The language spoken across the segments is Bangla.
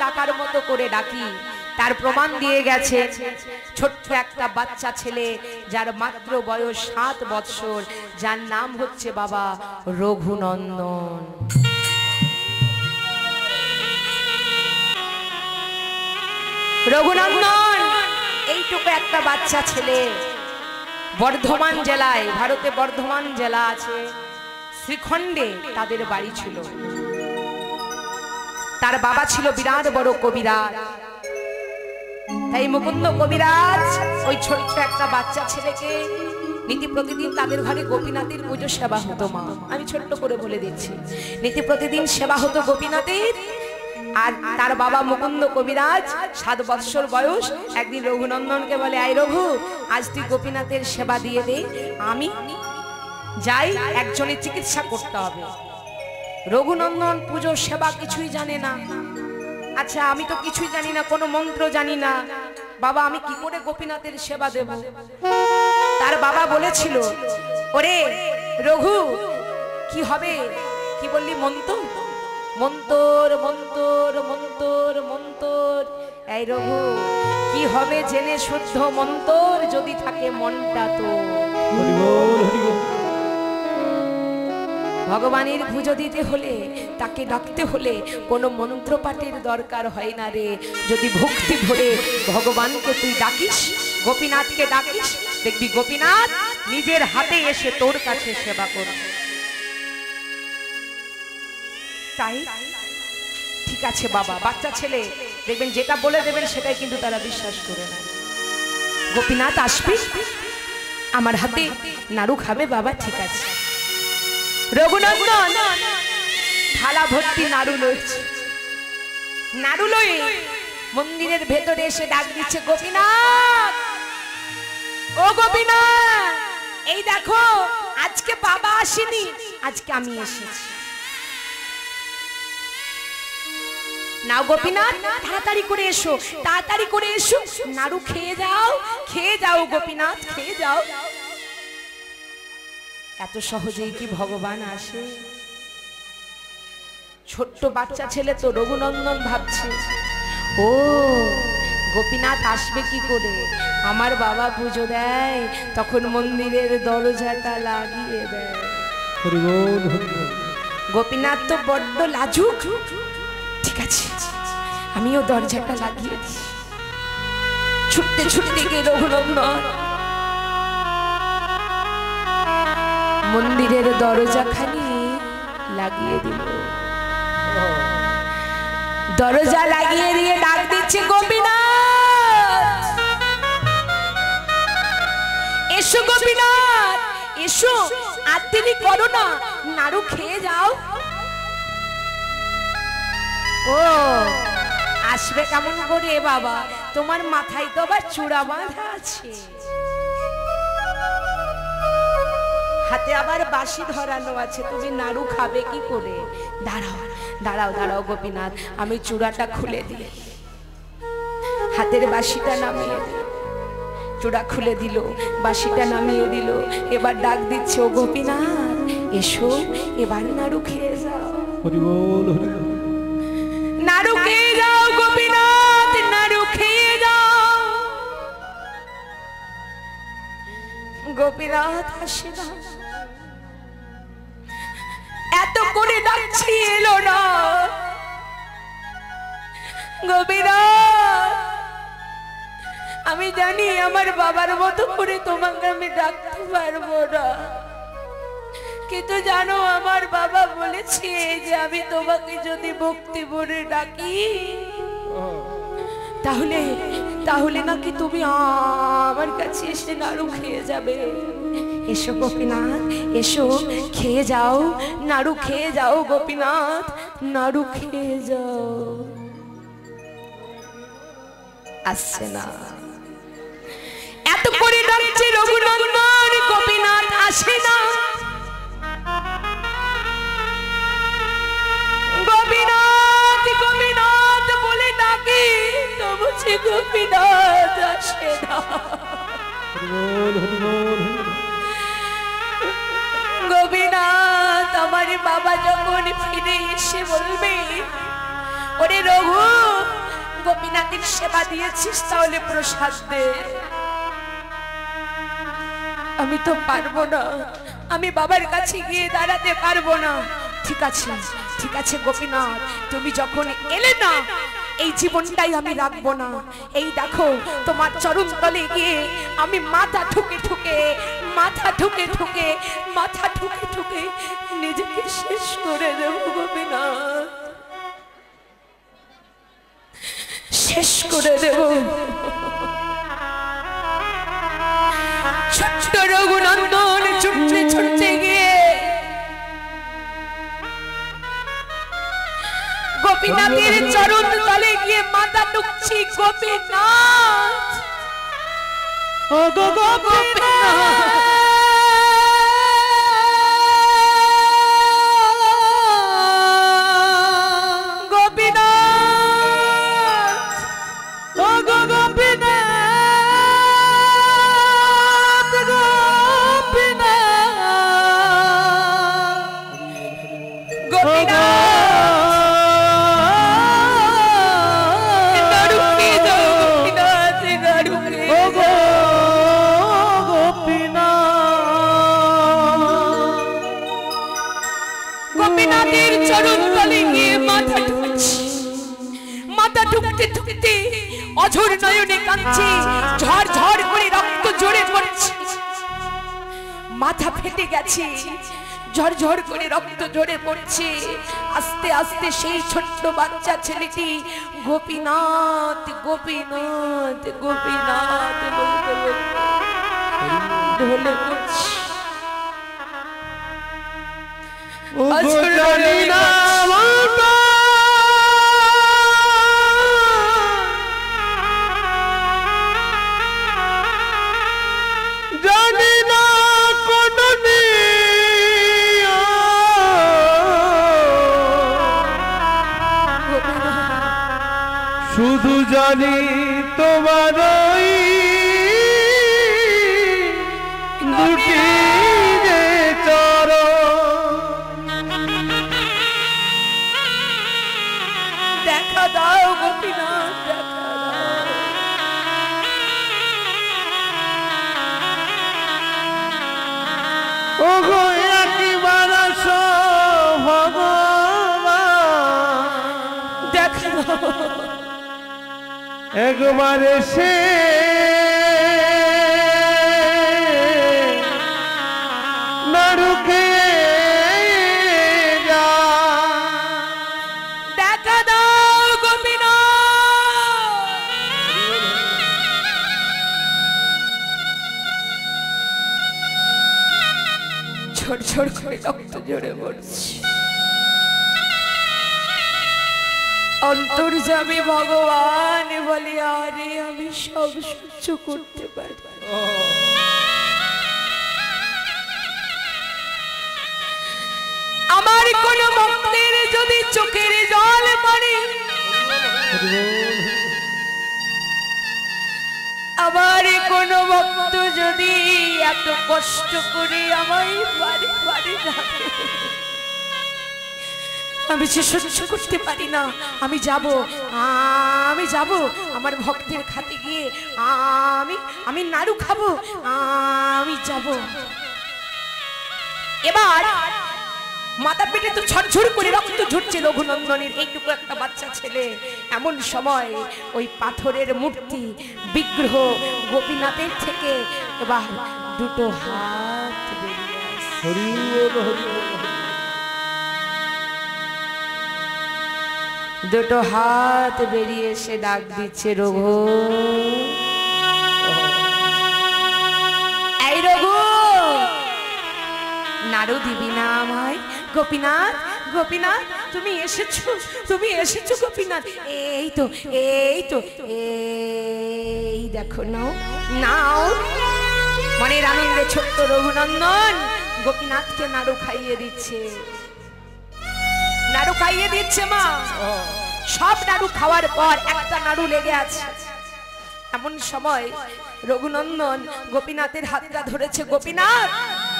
ডাকার মতো করে ডাকি তার প্রমাণ দিয়ে গেছে ছোট্ট একটা বাচ্চা ছেলে যার মাত্র বয়স 7 বৎসর, যার নাম হচ্ছে বাবা রঘুনন্দন। রঘুনন্দন এইটুকু একটা বাচ্চা ছেলে বর্ধমান জেলায়, ভারতে বর্ধমান জেলা আছে, শ্রীখণ্ডে তাদের বাড়ি ছিল। তার বাবা ছিল বিরাট বড় কবিরাজ। তাই মুকুন্দ কবিরাজ ওই ছোট্ট একটা বাচ্চা ছেলেকে নীতি প্রতিদিন তাদের ঘরে গোপীনাথের পুজো সেবা হতো। মা আমি ছোট্ট করে বলে দিচ্ছি, নীতি প্রতিদিন সেবা হতো গোপীনাথের। আর তার বাবা মুকুন্দ কবিরাজ 7 বৎসর বয়স একদিন রঘুনন্দনকে বলে, আই রঘু, আজ তুই গোপীনাথের সেবা দিয়ে দে, আমি যাই, একজনের চিকিৎসা করতে হবে। রঘুনন্দন পুজো সেবা কিছুই জানে না। আচ্ছা আমি তো কিছুই জানি না, কোনো মন্ত্র জানি না, বাবা আমি কি করে গোপীনাথের সেবা দেব? তার বাবা বলেছিল, ওরে রঘু কি হবে, কি বললি? মন্ত্র মন্তর মন্তর মন্তর মন্তর। এই রঘু কি হবে জেনে শুদ্ধ মন্তর, যদি থাকে মনটা তো। ভগবানের পুজো দিতে হলে, তাকে ডাকতে হলে কোনো মন্ত্র পাঠের দরকার হয় না রে। যদি ভক্তি ভরে ভগবানকে তুই ডাকিস, গোপীনাথকে ডাকিস, দেখবি গোপীনাথ নিজের হাতে এসে তোর কাছে সেবা করবে। তাই ঠিক আছে বাবা। বাচ্চা ছেলে দেখবেন যেটা বলে দেবেন সেটাই কিন্তু তারা বিশ্বাস করে না। গোপীনাথ আসবে, আমার হাতে নাড়ু খাবে, বাবা ঠিক আছে। রঘুনন্দন থালা ভর্তি নাড়ু লইছে, নাড়ু লই মন্দিরের ভেতরে এসে ডাক দিচ্ছে, গোপীনাথ, ও গোপীনাথ, এই দেখো আজকে বাবা আসেনি, আজকে আমি এসেছি। নাও গোপীনাথ, তাড়াতাড়ি করে এসো, তাড়াতাড়ি করে এসো, নাড়ু খেয়ে যাও, খেয়ে যাও গোপীনাথ, খেয়ে যাও। এত সহজেই কি ভগবান আসে? ছোট্ট বাচ্চা ছেলে তো রঘুনন্দন ভাবছে, ও গোপীনাথ আসবে কি করে? আমার বাবা পুজো দেয়, তখন মন্দিরের দরজাটা লাগিয়ে দেয়। গোপীনাথ তো বড্ড লাজুক, ঠিক আছে আমিও দরজাটা লাগিয়ে দিই। ছুটতে ছুটতে গিয়ে রঘুনন্দন মন্দিরের দরজাখানি লাগিয়ে দিল। দরজা লাগিয়ে দিয়ে ডাক দিচ্ছে, গোপীনাথ এসো, গোপীনাথ এসো, আর দেরি করো না, নাড়ু খেয়ে যাও। ও আসবে কেমন করে বাবা? তোমার মাথায় তো আবার চূড়া বাঁধা আছে, হাতে আবার বাঁশি ধরানো আছে, তুমি নাড়ু খাবে কি করে? দাঁড়াও দাঁড়াও দাঁড়াও গোপীনাথ, আমি চূড়াটা খুলে দিয়ে, হাতের বাঁশিটা নামিয়ে দিল, চূড়া খুলে দিল, বাঁশিটা নামিয়ে দিল। এবার ডাক দিচ্ছে, ও গোপীনাথ এসো, এবার নাড়ু খেয়ে যাও। নাড়ু খেয়ে যাও গোপীনাথ, নাড়ু খেয়ে যাও। গোপীনাথ আসে না, এত করে ডাকছি এলো না। গোপীনাথ আমি জানি আমার বাবার মতো করে তোমাকে আমি ডাকতে পারবো না, কিন্তু জানো আমার বাবা বলেছে যে আমি তোমাকে যদি ভক্তি ভরে ডাকি তাহলে তাহলে নাকি তুমি আমার কাছে এসে নাড়ু খেয়ে যাবে। এসো গোপীনাথ এসো, খেয়ে যাও, নাড়ু খেয়ে যাও গোপীনাথ, নাড়ু খেয়ে যাও। আসছে না, এত করে ডাকছে রঘুনন্দন, গোপীনাথ আসে না। গোপীনাথ গোপীনাথ বলে ডাকে, তবু সে গোপীনাথ আসে না। গোপীনাথ আমার বাবা যখন ফিরে এসে বলবে, ওরে রঘু, গোপীনাথের সেবা দিয়েছিস, তাহলে প্রসাদ দে। আমি তো পারবো না, আমি বাবার কাছে গিয়ে দাঁড়াতে পারবো না। ঠিক আছে, ঠিক আছে গোপীনাথ, তুমি যখন এলে না, এই জীবনটাই আমি রাখবো না। এই দেখো, তোমার চরণ তলে গিয়ে আমি মাথা ঠুকে ঠুকে নিজেকে শেষ করে দেব গোপীনাথ, শেষ করে দেব। ছোট্ট রঘুনন্দন ছুটতে ছুটতে গিয়ে গোপীনাথের চরণ তলে গিয়ে মাথা টুকছি। গোপীনাথ, ও গো গোপীনাথ, অঝোর নয়নে কাঁদছি, ঝড় ঝড় করে রক্ত ঝরে পড়ছে। মাথা ফেটে গেছে, ঝড় ঝড় করে রক্ত ঝরে পড়ছে। আস্তে আস্তে সেই ছোট্ট বাচ্চা ছেলেটি গোপীনাথ গোপীনাথ গোপীনাথ বলতে বলতে ঢলে পড়ছে। শুধু জানি তোমার দুটি যে চরণ, দেখা দাও গোপীনাথ, দেখা দাও। ও গো একবার ভগবান, দেখা দাও। একবার এসে নাড়ুকে যা, দেখা দাও গোপীনাথ। ঝড় ঝড় করে রক্ত ঝরে পড়ছে। অন্তর্যামী ভগবান বলে, আরে আমি সব সহ্য করতে পারি। আমার কোন ভক্তের যদি চোখের জল পড়ে, আমার কোন ভক্ত যদি এত কষ্ট করে আমায় বাড়ি বাড়ি ডাকে, আমি সে সহ্য করতে পারি না। আমি যাব আমার ভক্তের খাতে গিয়ে আমি নাড়ু খাবো, আমি যাব। এবার মাথা পেটে তো ঝরঝর করে রক্ত ঝরছে রঘুনন্দনের এইটুকু একটা বাচ্চা ছেলে। এমন সময় ওই পাথরের মূর্তি বিগ্রহ গোপীনাথের থেকে এবার দুটো হাত বেরিয়ে আসে। দুটো হাত বেরিয়ে এসে ডাক দিচ্ছে, রঘু, এই রঘু, নাড়ু দিবি না আমায়? গোপীনাথ, গোপীনাথ, তুমি এসেছো গোপীনাথ। এই তো এই দেখো, নাও নাও। মনের আনন্দে ছোট্ট রঘুনন্দন গোপীনাথকে নাড়ু খাইয়ে দিচ্ছে, নাড়ু খাইয়ে দিচ্ছে মা। সব নাড়ু খাওয়ার পর একটা নাড়ু লেগে আছে। এমন সময় রঘুনন্দন গোপীনাথের হাতটা ধরেছে। গোপীনাথ,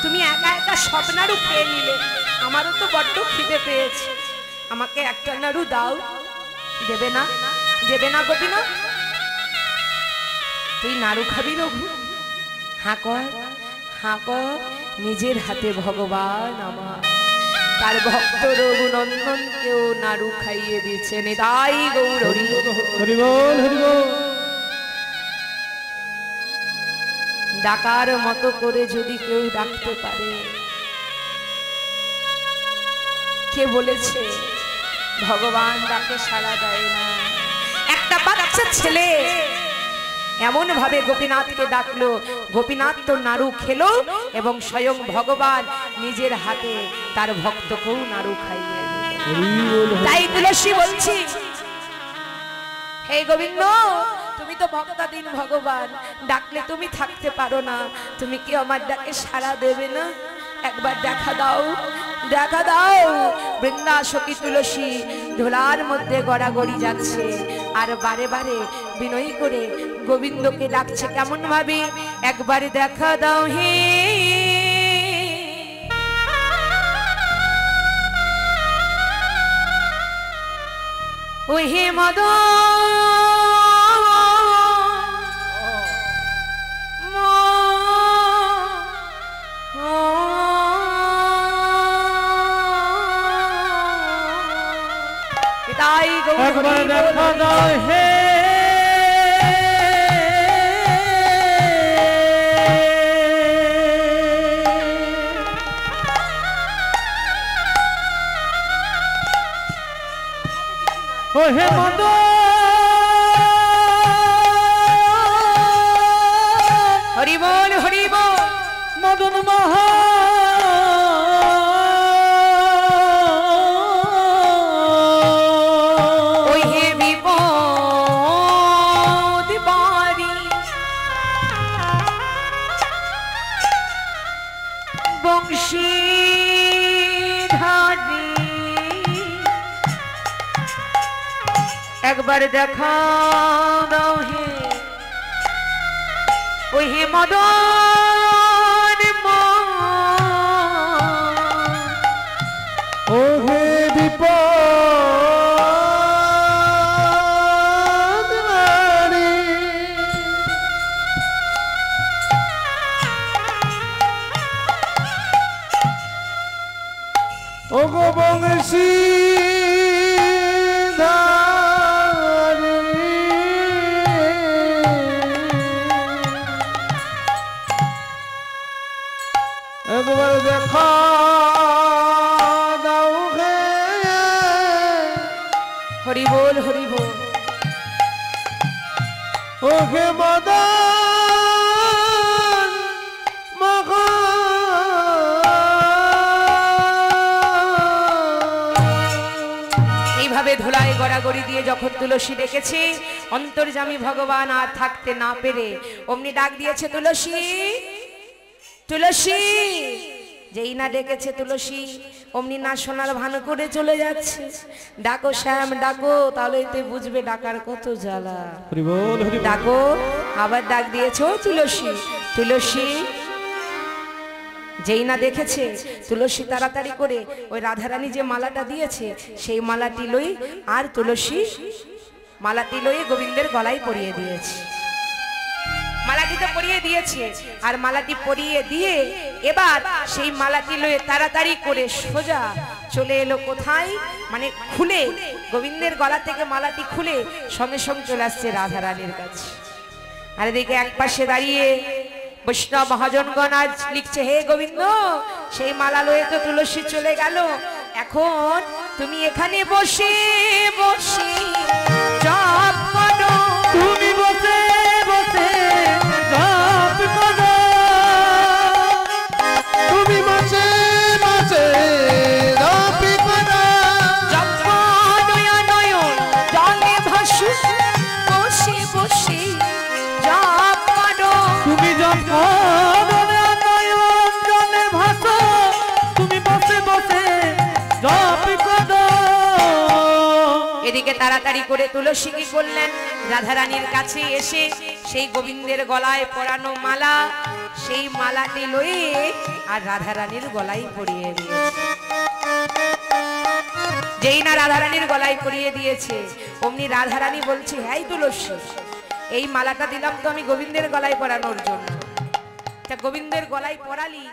তুমি একা একা সব নাড়ু খেয়ে নিলে, আমারও তো বড্ড খিদে পেয়েছে, আমাকে একটা নাড়ু দাও। দেবে না, দেবে না গোপীনাথ? তুই নাড়ু খাবি রঘু? হাঁ কর, হাঁ কর। নিজের হাতে ভগবান আমার তার ভক্ত রঘুনন্দনকেও নাড়ু খাইয়ে দিচ্ছেন। তাই গৌর হরি হরিবল হরিবল। ডাকার মতো করে যদি কেউ ডাকতে পারে, কে বলেছে ভগবান ডাকে সাড়া দেয় না? একটা বাচ্চা ছেলে এমন ভাবে গোপীনাথকে ডাকলো, গোপীনাথ তো নাড়ু খেলো এবং স্বয়ং ভগবান নিজের হাতে তার ভক্তকেও নাড়ু খাইয়ে দিল। তাই তুলসী বলছি, হে গোবিন্দ, তুমি তো ভক্তাধীন ভগবান, ডাকলে তুমি থাকতে পারো না, তুমি কি আমার ডাকে সাড়া দেবে না? একবার দেখা দাও, দেখা দাও। বৃন্দা সখী তুলসী ধুলার মধ্যে গড়াগড়ি যাচ্ছে আর বারে বারে বিনয় করে গোবিন্দকে ডাকছে। কেমন ভাবে? একবার দেখা দাও হে ও হে মদন একবার দেখা দাও হে ও হে মদন। হরি বল, হরি বল। মদন মহা একবার দেখা দাও হে ওই হে মদন ও হে বিপদ নারী। ও গো বংশী একবার দেখা দাও হে। হরি বল, হরি বল। ও হে মদন মহা এইভাবে ধুলায় গড়াগড়ি দিয়ে যখন তুলসী ডেকেছে, অন্তর্যামী ভগবান আর থাকতে না পেরে অমনি ডাক দিয়েছে, তুলসী, তুলসী। যেই না ডেকেছে তুলসী অমনি না শোনার ভান করে চলে যাচ্ছে। ডাকো শ্যাম ডাকো, তাহলে তুই বুঝবে ডাকার কত জ্বালা। ডাকো, আবার ডাক দিয়েছ তুলসী, তুলসী। যেই না দেখেছে তুলসী তাড়াতাড়ি করে ওই রাধারানী যে মালাটা দিয়েছে সেই মালাটি লই আর তুলসী মালাটি লই গোবিন্দের গলায় পরিয়ে দিয়েছে। মালাটি তো পরিয়ে দিয়েছে, আর মালাটি পরিয়ে দিয়ে এবার সেই মালাটি লয়ে তাড়াতাড়ি করে সোজা চলে এলো কোথায়? মানে খুলে গোবিন্দের গলা থেকে মালাটি খুলে সঙ্গে সঙ্গে চলে আসছে রাধারানীর কাছে। আর এদিকে এক পাশে দাঁড়িয়ে বৈষ্ণব মহাজনগণ আজ লিখছে, হে গোবিন্দ, সেই মালা লয়ে তো তুলসী চলে গেল, এখন তুমি এখানে বসে বসে জপ করো। তুমি বসে বসে জপ করো, তুমি বসে বসে জপ করো। জপ নয়া নয়ন জলে ভাসু, বসে বসে জপ করো। তুমি জপ করো নয়ন জলে ভাসো, তুমি বসে বসে জপ করো। এদিকে তাড়াতাড়ি করে তুলসী কি করলেন? রাধারানীর কাছে এসে সেই গোবিন্দের গলায় পরানো মালা, সেই মালাটি লয়ে আর রাধারানীর গলায় পরিয়ে দিয়েছে। যেই না রাধারানীর গলায় পরিয়ে দিয়েছে অমনি রাধারানী বলছে, হ্যাঁ তুলসী, এই মালাটা দিলাম তো আমি গোবিন্দের গলায় পরানোর জন্য, তা গোবিন্দের গলায় পরালি